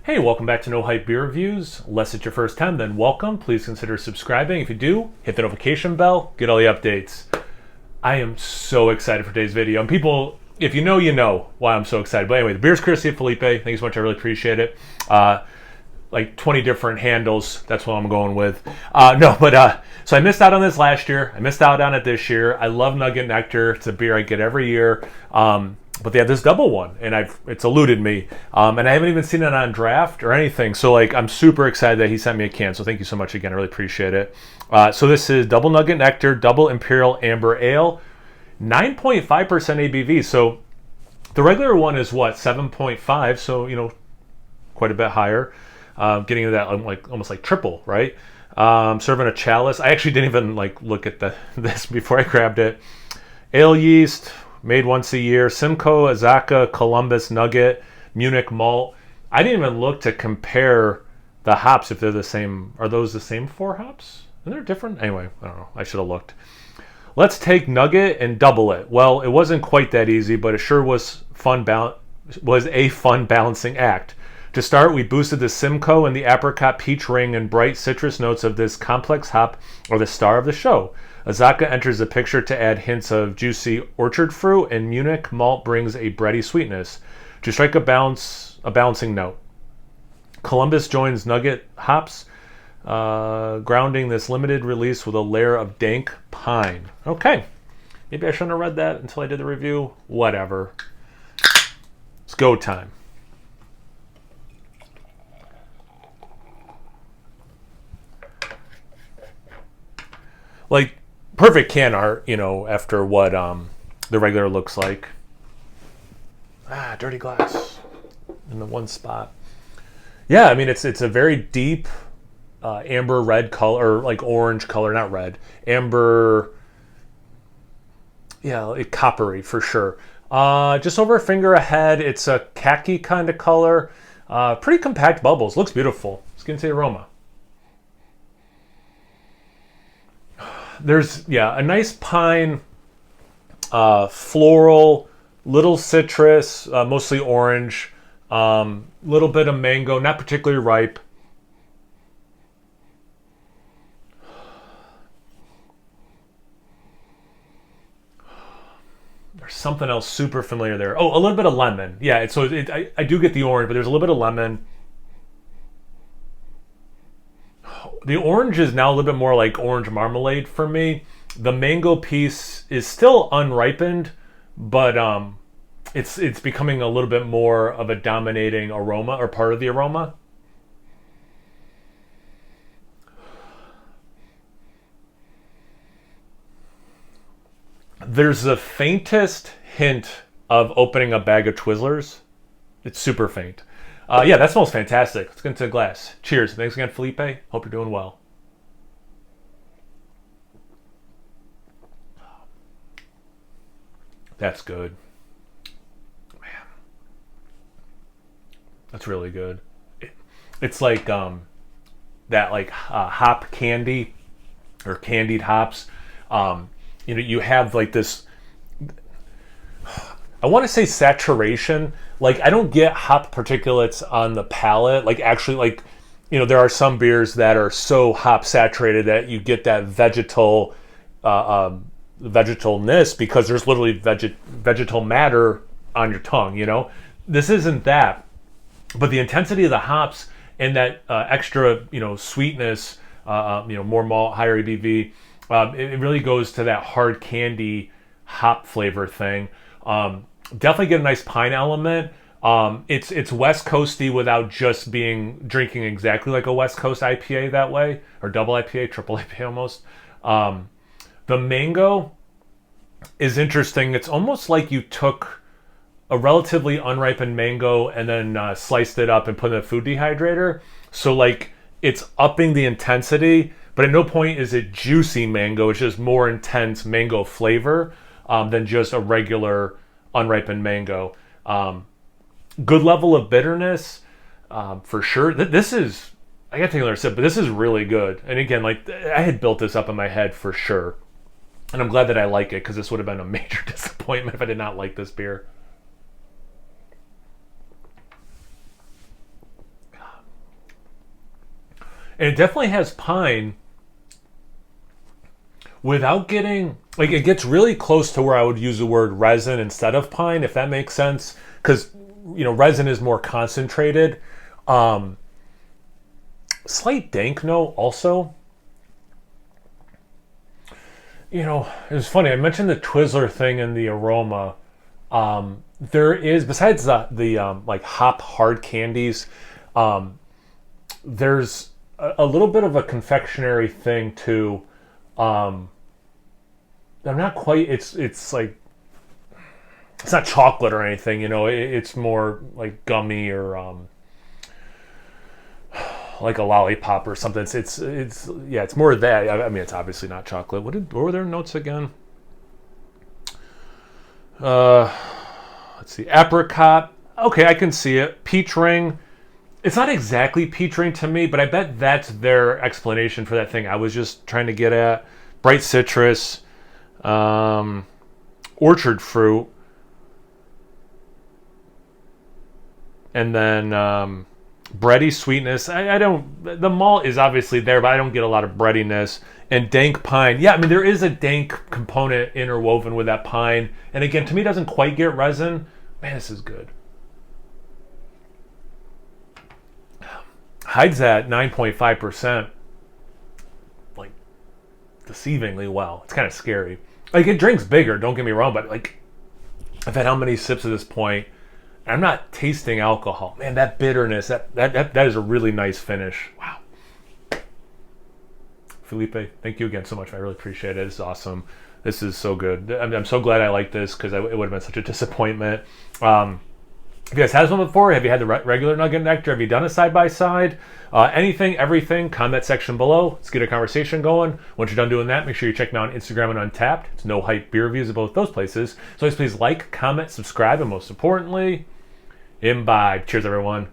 Hey, welcome back to No Hype Beer Reviews. Unless it's your first time, then welcome. Please consider subscribing. If you do, hit the notification bell, get all the updates. I am so excited for today's video. And people, if you know why I'm so excited. But anyway, the beer's courtesy of Felipe. Thank you so much. I really appreciate it. Like 20 different handles. That's what I'm going with. So I missed out on this last year. I missed out on it this year. I love Nugget Nectar. It's a beer I get every year. But they have this double one, and it's eluded me. And I haven't even seen it on draft or anything. So like, I'm super excited that he sent me a can. So thank you so much again. I really appreciate it. So this is Double Nugget Nectar, Double Imperial Amber Ale, 9.5% ABV. So the regular one is what, 7.5. So quite a bit higher. Getting into that like almost like triple, right? Serving a chalice. I actually didn't even like look at this before I grabbed it. Ale yeast. Made once a year. Simcoe, Azaka, Columbus, Nugget, Munich malt. I didn't even look to compare the hops if they're the same. Are those the same four hops? Are they different? Anyway, I don't know. I should have looked. Let's take Nugget and double it. Well, it wasn't quite that easy, but it sure was a fun balancing act. To start, we boosted the Simcoe and the apricot peach ring and bright citrus notes of this complex hop are the star of the show. Azaka enters the picture to add hints of juicy orchard fruit, and Munich malt brings a bready sweetness to strike a balancing note. Columbus joins Nugget hops, grounding this limited release with a layer of dank pine. Okay, maybe I shouldn't have read that until I did the review. Whatever. It's go time. Like, perfect can art, after what the regular looks like. Dirty glass in the one spot. Yeah, I mean, it's a very deep amber red color, or like orange color, not red. Amber, yeah, like coppery for sure. Just over a finger ahead, it's a khaki kind of color. Pretty compact bubbles. Looks beautiful. Let's get into the aroma. There's, a nice pine, floral, little citrus, mostly orange, little bit of mango, not particularly ripe. There's something else super familiar there. Oh, a little bit of lemon. Yeah, I do get the orange, but there's a little bit of lemon. The orange is now a little bit more like orange marmalade for me. The mango piece is still unripened, but it's becoming a little bit more of a dominating aroma, or part of the aroma. There's the faintest hint of opening a bag of Twizzlers. It's super faint. Yeah, that smells fantastic. Let's get into the glass. Cheers. Thanks again, Felipe. Hope you're doing well. That's good. Man. That's really good. It's like that like hop candy or candied hops. You have like this, I want to say saturation. Like, I don't get hop particulates on the palate. Like, actually, like, there are some beers that are so hop saturated that you get that vegetalness because there's literally vegetal matter on your tongue. This isn't that, but the intensity of the hops and that extra sweetness, more malt, higher ABV, it really goes to that hard candy hop flavor thing. Definitely get a nice pine element. It's West Coasty without just drinking exactly like a West Coast IPA that way, or double IPA, triple IPA almost. The mango is interesting. It's almost like you took a relatively unripened mango and then sliced it up and put in a food dehydrator. So like, it's upping the intensity, but at no point is it juicy mango. It's just more intense mango flavor than just a regular unripened mango. Good level of bitterness, for sure. This is, I gotta take another sip, but this is really good. And again, like, I had built this up in my head for sure. And I'm glad that I like it, because this would have been a major disappointment if I did not like this beer. And it definitely has pine without getting, like, it gets really close to where I would use the word resin instead of pine, if that makes sense. Because, resin is more concentrated. Slight dank note also. It was funny. I mentioned the Twizzler thing in the aroma. There is, besides the like hop hard candies, there's a little bit of a confectionery thing too. I'm not quite. It's like, it's not chocolate or anything. It's more like gummy or like a lollipop or something. It's more of that. I mean, it's obviously not chocolate. What were their notes again? Let's see. Apricot. Okay, I can see it. Peach ring. It's not exactly peach ring to me, but I bet that's their explanation for that thing I was just trying to get at. Bright citrus. Orchard fruit. And then bready sweetness. The malt is obviously there, but I don't get a lot of breadiness. And dank pine. Yeah, I mean, there is a dank component interwoven with that pine. And again, to me, it doesn't quite get resin. Man, this is good. Hides at 9.5%. Like, deceivingly well. It's kind of scary. Like, it drinks bigger, don't get me wrong, but like, I've had how many sips at this point? I'm not tasting alcohol. Man, that bitterness, that is a really nice finish. Wow. Felipe, thank you again so much. I really appreciate it. It's awesome. This is so good. I'm so glad I like this because it would have been such a disappointment. If you guys had this one before, have you had the regular Nugget Nectar? Have you done a side-by-side? Anything, everything, comment section below. Let's get a conversation going. Once you're done doing that, make sure you check me out on Instagram and Untapped. It's No Hype beer reviews of both those places. So please like, comment, subscribe, and most importantly, imbibe. Cheers, everyone.